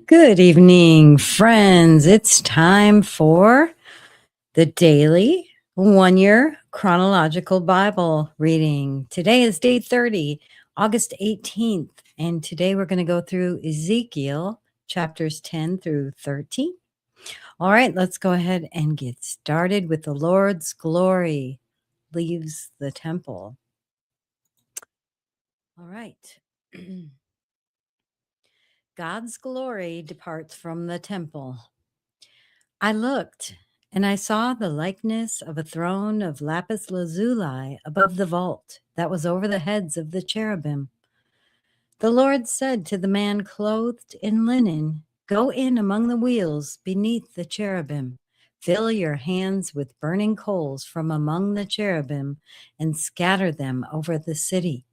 Good evening, friends. It's time for the daily 1 year chronological Bible reading. Today is day 30, August 18th, and today we're going to go through Ezekiel chapters 10 through 13. All right, let's go ahead and get started with the Lord's glory leaves the temple. All right. God's glory departs from the temple. I looked, and I saw the likeness of a throne of lapis lazuli above the vault that was over the heads of the cherubim. The Lord said to the man clothed in linen, "Go in among the wheels beneath the cherubim. Fill your hands with burning coals from among the cherubim and scatter them over the city."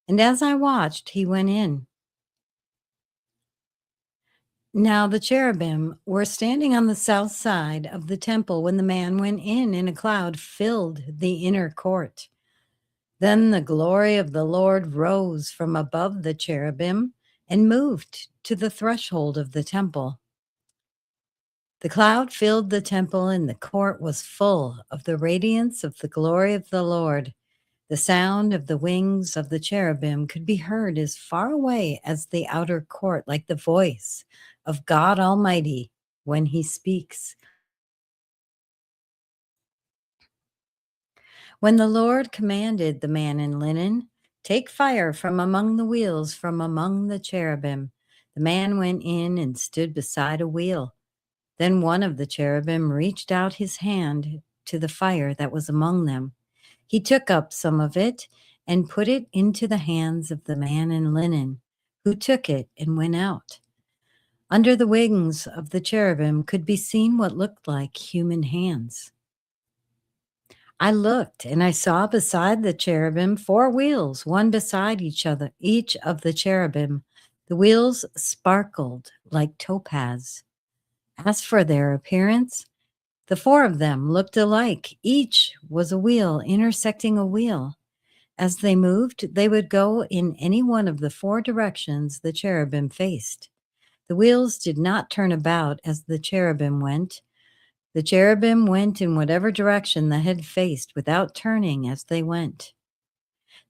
And as I watched, he went in. Now the cherubim were standing on the south side of the temple when the man went in, and a cloud filled the inner court. Then the glory of the Lord rose from above the cherubim and moved to the threshold of the temple. The cloud filled the temple, and the court was full of the radiance of the glory of the Lord. The sound of the wings of the cherubim could be heard as far away as the outer court, like the voice of God Almighty when he speaks. When the Lord commanded the man in linen, "Take fire from among the wheels, from among the cherubim," the man went in and stood beside a wheel. Then one of the cherubim reached out his hand to the fire that was among them. He took up some of it and put it into the hands of the man in linen, who took it and went out. Under the wings of the cherubim could be seen what looked like human hands. I looked, and I saw beside the cherubim 4 wheels, one beside each of the cherubim. The wheels sparkled like topaz. As for their appearance, the 4 of them looked alike. Each was a wheel intersecting a wheel. As they moved, they would go in any one of the 4 directions the cherubim faced. The wheels did not turn about as the cherubim went. The cherubim went in whatever direction the head faced without turning as they went.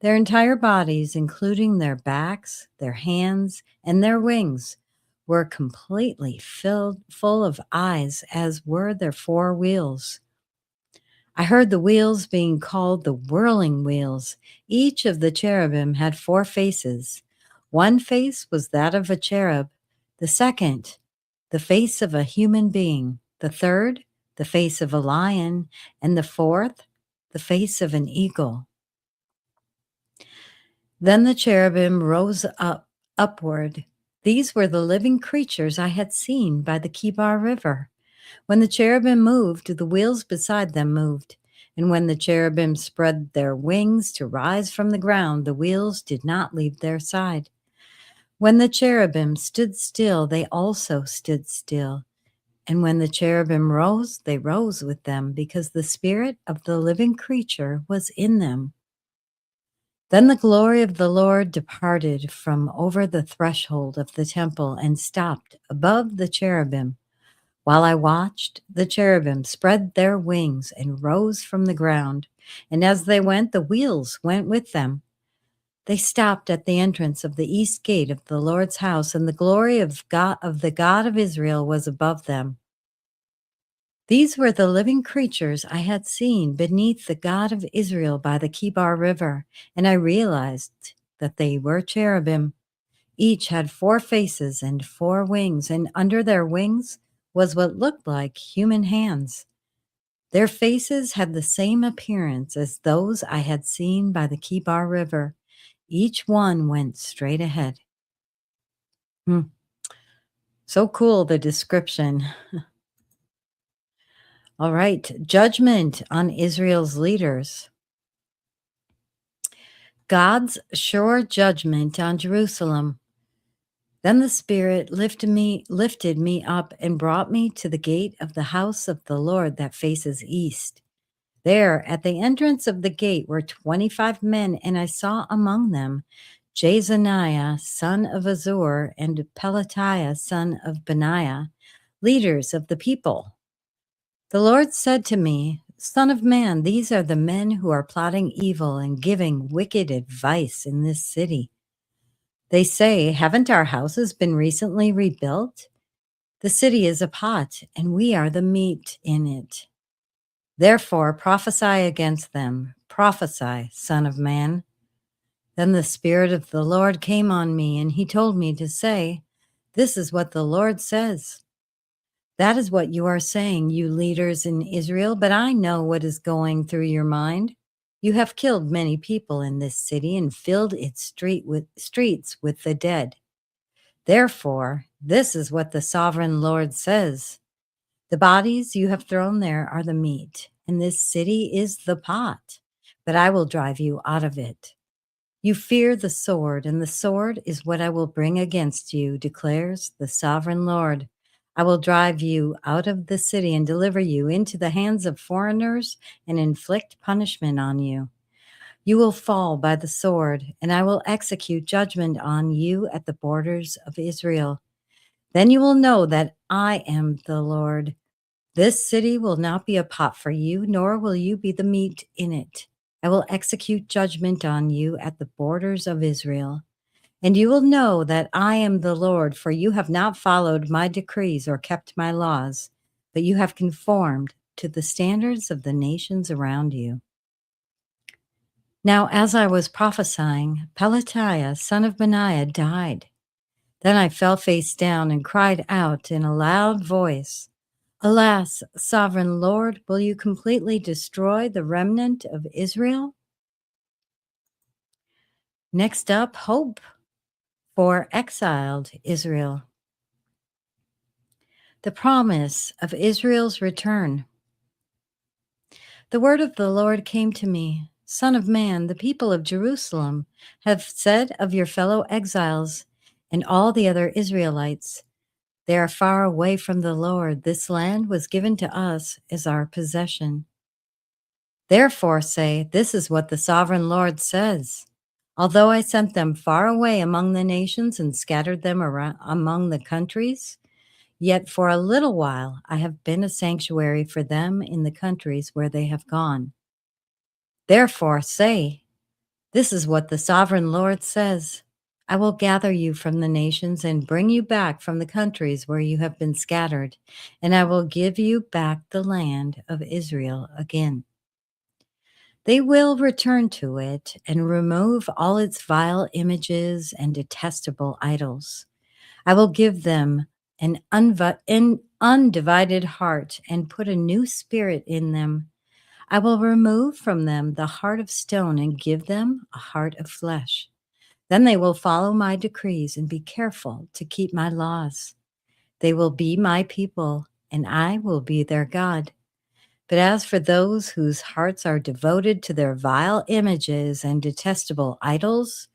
Their entire bodies, including their backs, their hands, and their wings, were completely full of eyes, as were their 4 wheels. I heard the wheels being called the whirling wheels. Each of the cherubim had 4 faces. One face was that of a cherub, the second, the face of a human being, the third, the face of a lion, and the fourth, the face of an eagle. Then the cherubim rose upward. These were the living creatures I had seen by the Kibar River. When the cherubim moved, the wheels beside them moved. And when the cherubim spread their wings to rise from the ground, the wheels did not leave their side. When the cherubim stood still, they also stood still. And when the cherubim rose, they rose with them, because the spirit of the living creature was in them. Then the glory of the Lord departed from over the threshold of the temple and stopped above the cherubim. While I watched, the cherubim spread their wings and rose from the ground, and as they went, the wheels went with them. They stopped at the entrance of the east gate of the Lord's house, and the glory of the God of Israel was above them. These were the living creatures I had seen beneath the God of Israel by the Kibar River, and I realized that they were cherubim. Each had 4 faces and 4 wings, and under their wings was what looked like human hands. Their faces had the same appearance as those I had seen by the Kibar River. Each one went straight ahead. So cool, the description. All right, judgment on Israel's leaders. God's sure judgment on Jerusalem. Then the Spirit lifted me up and brought me to the gate of the house of the Lord that faces east. There, at the entrance of the gate, were 25 men, and I saw among them Jezaniah, son of Azur, and Pelatiah, son of Benaiah, leaders of the people. The Lord said to me, Son of man, these are the men who are plotting evil and giving wicked advice in this city. They say, Haven't our houses been recently rebuilt? The city is a pot, and we are the meat in it. Therefore prophesy against them. Prophesy, Son of man. Then the Spirit of the Lord came on me, and he told me to say, This is what the Lord says. That is what you are saying, you leaders in Israel, but I know what is going through your mind. You have killed many people in this city and filled its streets with the dead. Therefore, this is what the sovereign Lord says. The bodies you have thrown there are the meat, and this city is the pot, but I will drive you out of it. You fear the sword, and the sword is what I will bring against you, declares the sovereign Lord. I will drive you out of the city and deliver you into the hands of foreigners and inflict punishment on you. You will fall by the sword, and I will execute judgment on you at the borders of Israel. Then you will know that I am the Lord. This city will not be a pot for you, nor will you be the meat in it. I will execute judgment on you at the borders of Israel. And you will know that I am the Lord, for you have not followed my decrees or kept my laws, but you have conformed to the standards of the nations around you. Now, as I was prophesying, Pelatiah, son of Benaiah, died. Then I fell face down and cried out in a loud voice, Alas, sovereign Lord, will you completely destroy the remnant of Israel? Next up, hope for exiled Israel. The promise of Israel's return. The word of the Lord came to me, Son of man, the people of Jerusalem have said of your fellow exiles and all the other Israelites, they are far away from the Lord. This land was given to us as our possession. Therefore say, This is what the sovereign Lord says. Although I sent them far away among the nations and scattered them around among the countries, yet for a little while I have been a sanctuary for them in the countries where they have gone. Therefore say, This is what the sovereign Lord says. I will gather you from the nations and bring you back from the countries where you have been scattered, and I will give you back the land of Israel again. They will return to it and remove all its vile images and detestable idols. I will give them an undivided heart and put a new spirit in them. I will remove from them the heart of stone and give them a heart of flesh. Then they will follow my decrees and be careful to keep my laws. They will be my people, and I will be their God. But as for those whose hearts are devoted to their vile images and detestable idols,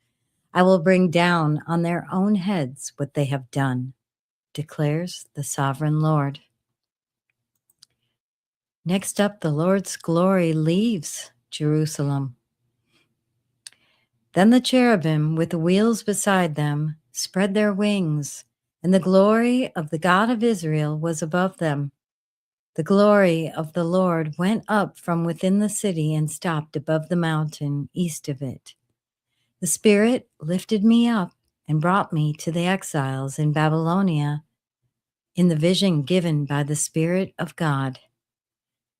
I will bring down on their own heads what they have done, declares the sovereign Lord. Next up, the Lord's glory leaves Jerusalem. Then the cherubim with the wheels beside them spread their wings, and the glory of the God of Israel was above them. The glory of the Lord went up from within the city and stopped above the mountain east of it. The Spirit lifted me up and brought me to the exiles in Babylonia in the vision given by the Spirit of God.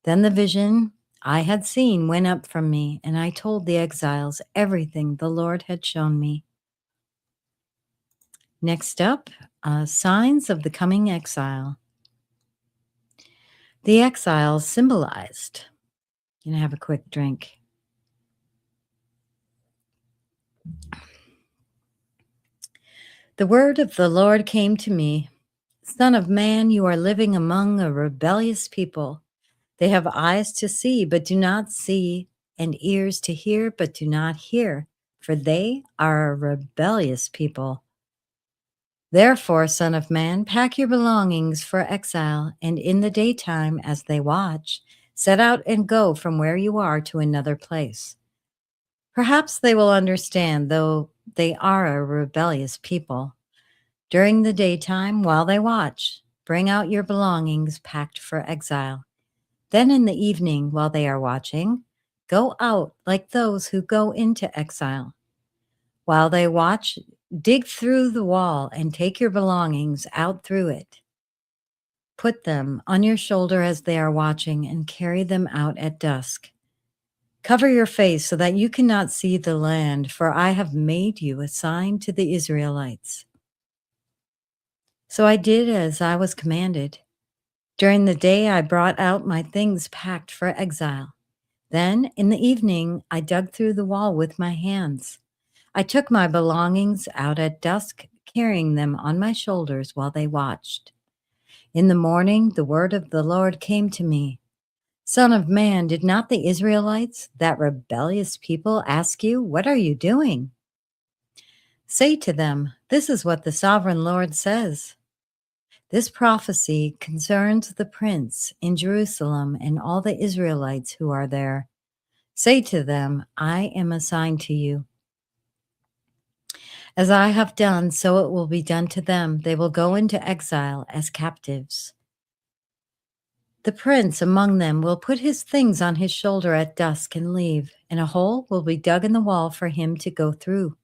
Then the vision I had seen went up from me, and I told the exiles everything the Lord had shown me. Next up, signs of the coming exile. The exiles symbolized. I'm going to have a quick drink. The word of the Lord came to me, Son of man, you are living among a rebellious people. They have eyes to see, but do not see, and ears to hear, but do not hear, for they are a rebellious people. Therefore, Son of man, pack your belongings for exile, and in the daytime, as they watch, set out and go from where you are to another place. Perhaps they will understand, though they are a rebellious people. During the daytime, while they watch, bring out your belongings packed for exile. Then in the evening, while they are watching, go out like those who go into exile. While they watch, dig through the wall and take your belongings out through it. Put them on your shoulder as they are watching and carry them out at dusk. Cover your face so that you cannot see the land, for I have made you a sign to the Israelites. So I did as I was commanded. During the day, I brought out my things packed for exile. Then, in the evening, I dug through the wall with my hands. I took my belongings out at dusk, carrying them on my shoulders while they watched. In the morning, the word of the Lord came to me. Son of man, did not the Israelites, that rebellious people, ask you, "What are you doing?" Say to them, "This is what the sovereign Lord says." This prophecy concerns the prince in Jerusalem and all the Israelites who are there. Say to them, I am assigned to you. As I have done, so it will be done to them. They will go into exile as captives. The prince among them will put his things on his shoulder at dusk and leave, and a hole will be dug in the wall for him to go through.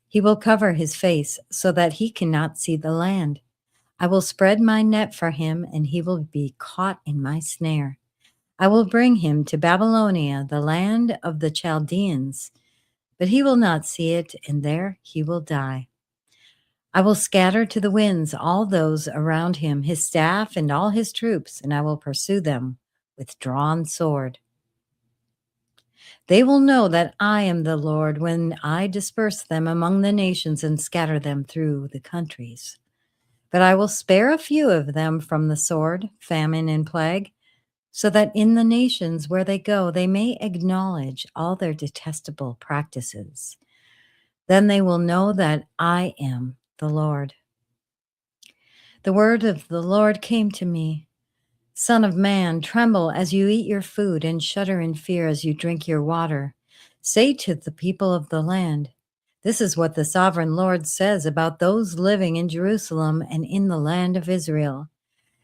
He will cover his face so that he cannot see the land. I will spread my net for him, and he will be caught in my snare. I will bring him to Babylonia, the land of the Chaldeans, but he will not see it, and there he will die. I will scatter to the winds all those around him, his staff and all his troops, and I will pursue them with drawn sword. They will know that I am the Lord when I disperse them among the nations and scatter them through the countries. But I will spare a few of them from the sword, famine, and plague, so that in the nations where they go, they may acknowledge all their detestable practices. Then they will know that I am the Lord. The word of the Lord came to me. Son of man, tremble as you eat your food and shudder in fear as you drink your water. Say to the people of the land, this is what the sovereign Lord says about those living in Jerusalem and in the land of Israel.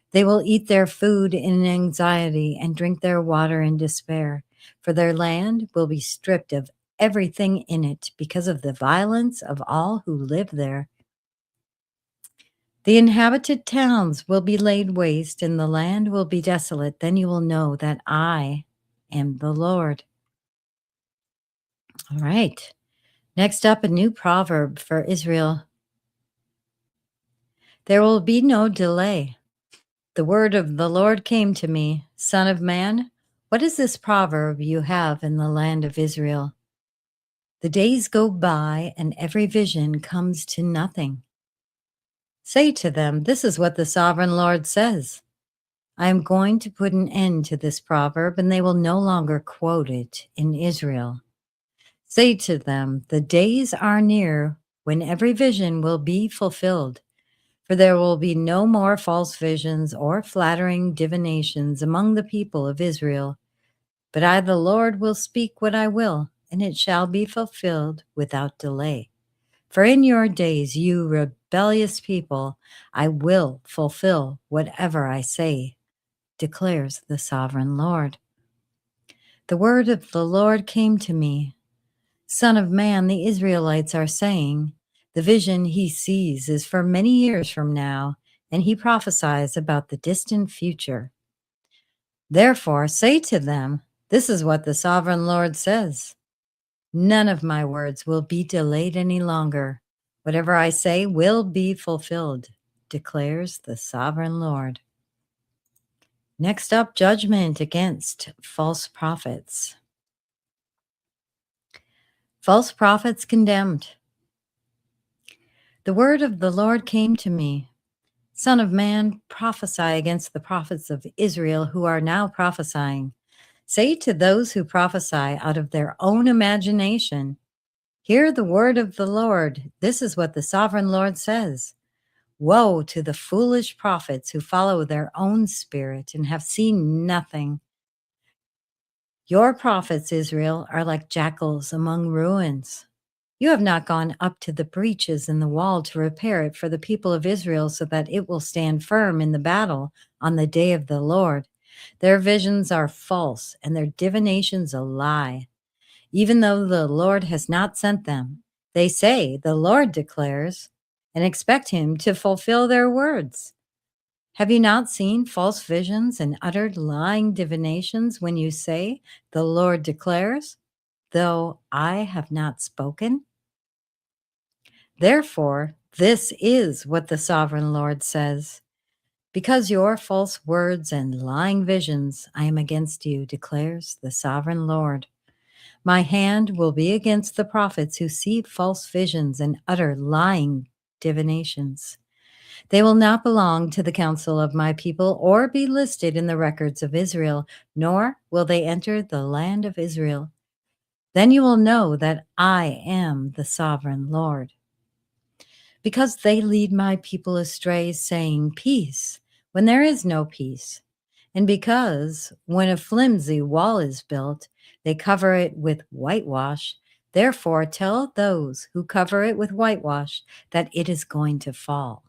They will eat their food in anxiety and drink their water in despair, for their land will be stripped of everything in it because of the violence of all who live there. The inhabited towns will be laid waste, and the land will be desolate. Then you will know that I am the Lord. All right. Next up, a new proverb for Israel. There will be no delay. The word of the Lord came to me, Son of man, what is this proverb you have in the land of Israel? The days go by, and every vision comes to nothing. Say to them, this is what the sovereign Lord says. I am going to put an end to this proverb, and they will no longer quote it in Israel. Say to them, the days are near when every vision will be fulfilled, for there will be no more false visions or flattering divinations among the people of Israel. But I, the Lord, will speak what I will, and it shall be fulfilled without delay. For in your days, you rebellious people, I will fulfill whatever I say, declares the sovereign Lord. The word of the Lord came to me. Son of man, the Israelites are saying, the vision he sees is for many years from now, and he prophesies about the distant future. Therefore, say to them, this is what the sovereign Lord says. None of my words will be delayed any longer. Whatever I say will be fulfilled, declares the sovereign Lord. Next up, judgment against false prophets. False prophets condemned. The word of the Lord came to me. Son of man, prophesy against the prophets of Israel who are now prophesying. Say to those who prophesy out of their own imagination, hear the word of the Lord. This is what the sovereign Lord says. Woe to the foolish prophets who follow their own spirit and have seen nothing. Your prophets, Israel, are like jackals among ruins. You have not gone up to the breaches in the wall to repair it for the people of Israel so that it will stand firm in the battle on the day of the Lord. Their visions are false and their divinations a lie. Even though the Lord has not sent them, they say, the Lord declares, and expect him to fulfill their words. Have you not seen false visions and uttered lying divinations when you say, the Lord declares, though I have not spoken? Therefore, this is what the sovereign Lord says. Because your false words and lying visions, I am against you, declares the sovereign Lord. My hand will be against the prophets who see false visions and utter lying divinations. They will not belong to the council of my people or be listed in the records of Israel, nor will they enter the land of Israel. Then you will know that I am the sovereign Lord. Because they lead my people astray, saying, peace, when there is no peace. And because when a flimsy wall is built, they cover it with whitewash, therefore tell those who cover it with whitewash that it is going to fall.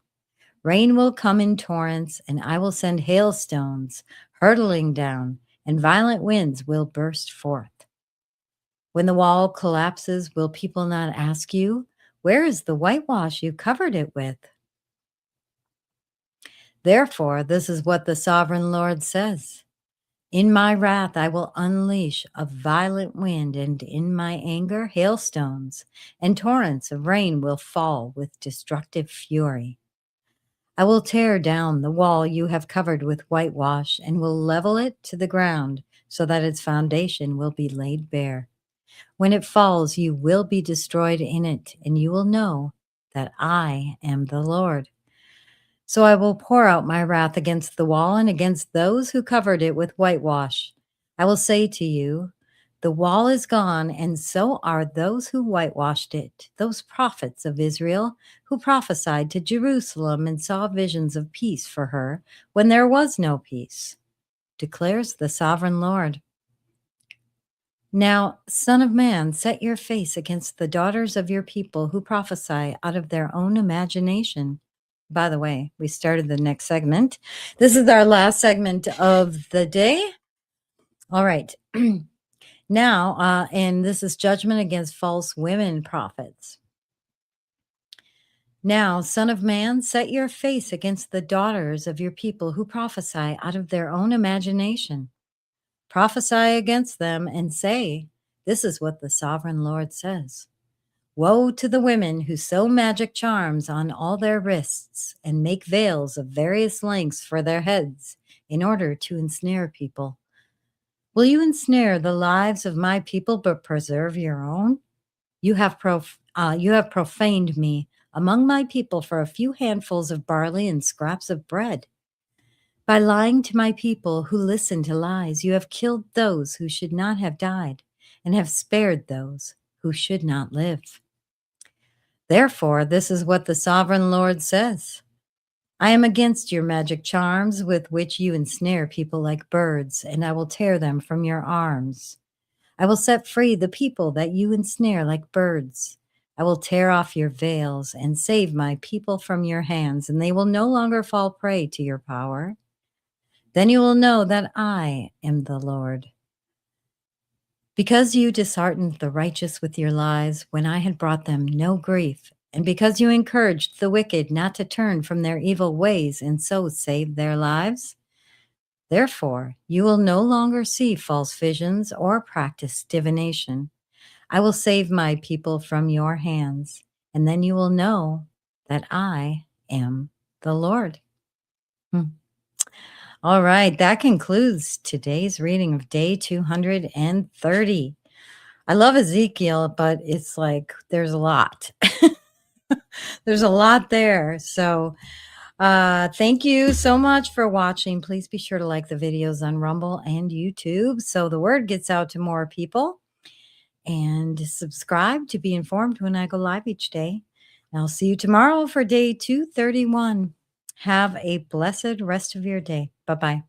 Rain will come in torrents, and I will send hailstones hurtling down, and violent winds will burst forth. When the wall collapses, will people not ask you, where is the whitewash you covered it with? Therefore, this is what the sovereign Lord says. In my wrath, I will unleash a violent wind, and in my anger, hailstones and torrents of rain will fall with destructive fury. I will tear down the wall you have covered with whitewash and will level it to the ground so that its foundation will be laid bare. When it falls, you will be destroyed in it, and you will know that I am the Lord. So I will pour out my wrath against the wall and against those who covered it with whitewash. I will say to you, the wall is gone, and so are those who whitewashed it, those prophets of Israel who prophesied to Jerusalem and saw visions of peace for her when there was no peace, declares the sovereign Lord. Now, Son of man, set your face against the daughters of your people who prophesy out of their own imagination. By the way, we started the next segment. This is our last segment of the day. All right. Now, and this is judgment against false women prophets. Now, Son of man, set your face against the daughters of your people who prophesy out of their own imagination. Prophesy against them and say, this is what the sovereign Lord says. Woe to the women who sew magic charms on all their wrists and make veils of various lengths for their heads in order to ensnare people. Will you ensnare the lives of my people but preserve your own? You have profaned me among my people for a few handfuls of barley and scraps of bread. By lying to my people who listen to lies, you have killed those who should not have died and have spared those who should not live. Therefore, this is what the sovereign Lord says. I am against your magic charms with which you ensnare people like birds, and I will tear them from your arms. I will set free the people that you ensnare like birds. I will tear off your veils and save my people from your hands, and they will no longer fall prey to your power. Then you will know that I am the Lord. Because you disheartened the righteous with your lies when I had brought them no grief, and because you encouraged the wicked not to turn from their evil ways and so save their lives, therefore you will no longer see false visions or practice divination. I will save my people from your hands, and then you will know that I am the Lord. All right, that concludes today's reading of day 230. I love Ezekiel, but it's like there's a lot. There's a lot there. So thank you so much for watching. Please be sure to like the videos on Rumble and YouTube so the word gets out to more people. And subscribe to be informed when I go live each day. And I'll see you tomorrow for day 231. Have a blessed rest of your day. Bye-bye.